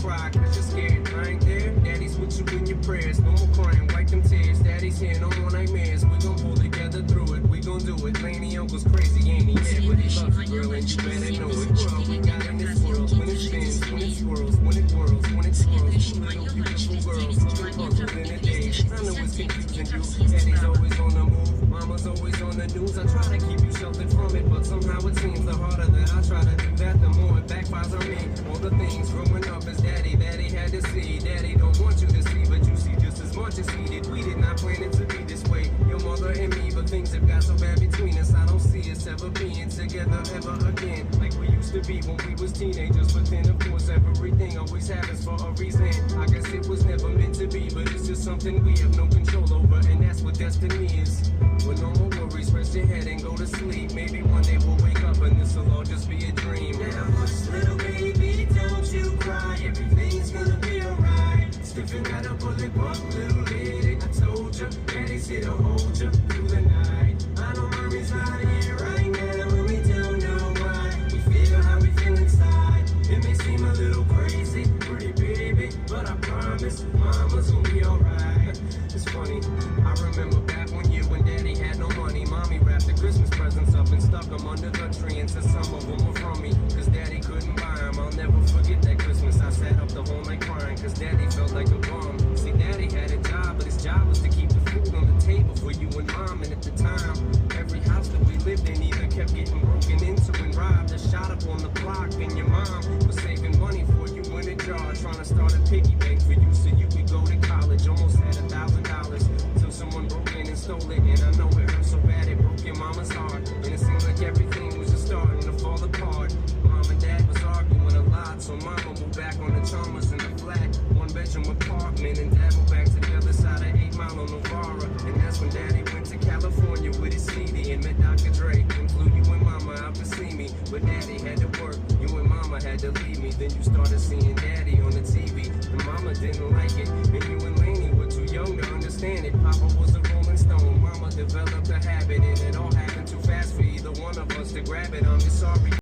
cry, cause you're scared. I ain't there, daddy's with you in your prayers. No more crying, wipe them tears. Daddy's here, no more nightmares. We gon' pull together through it, we gon' do it. Laney uncle's crazy, ain't he? Yeah, but he loves you, girl, and you better know it. World we got in this world, when it spins, when it swirls, when it whirls, when it swirls. Two little beautiful girls, two puzzles in a day. I know it's confusing you. Daddy's always on the move, mama's always on the news. I try to keep you sheltered from it, but somehow it seems the harder that I try to do that, the more it backfires on me. All the things growing up as daddy had to see. Daddy don't want you to see, but you see just as much as he did. We did not plan it to be this way, your mother and me, but things have got so bad between us. I don't see us ever being together ever again, like we used to be when we was teenagers. But then of course everything always happens for a reason. I guess it was never meant to be, but it's just something we have no control over, and that's what destiny is. With no more worries, rest your head and go to sleep. Maybe one day we'll wake up and this'll all just be a dream. Now hush, little baby, don't you cry. Everything's gonna be alright. Stiffen got a bullet bump, little lady. I told you, daddy's here to hold you through the night. I know mommy's not here right now, and we don't know why. We feel how we feel inside. It may seem a little crazy, pretty baby, but I promise mama's gonna be alright. It's funny, I remember back when daddy had no money. Mommy wrapped the Christmas presents up and stuck them under the tree, and said some of them were from me, cause daddy couldn't buy them. I'll never forget that Christmas. I sat up the whole night crying, cause daddy felt like a bum. See, daddy had a job, but his job was to keep the food on the table for you and mom. And at the time, every house that we lived in either kept getting broken into and robbed or shot up on the block. And your mom was saving money for you in a jar, trying to start a piggy bank for you so you could go to college. Almost had $1,000 till someone broke in and stole it. And I know it hurt so bad it broke your mama's heart, and it seemed like everything was just starting to fall apart. Mom and dad was arguing a lot, so mama moved back on the Chalmers in the flat, one-bedroom apartment, and dad moved back to the other side of 8 Mile on Novara. And that's when daddy went to California with his CD and met Dr. Dre and flew you and mama out to see me. But daddy had to work, you and mama had to leave me. Then you started seeing daddy on the TV, and mama didn't like it, and you and Laney were too young to understand it. Papa was a Rolling Stone, mama developed a habit, and it all happened too fast for either one of us to grab it. I'm just sorry.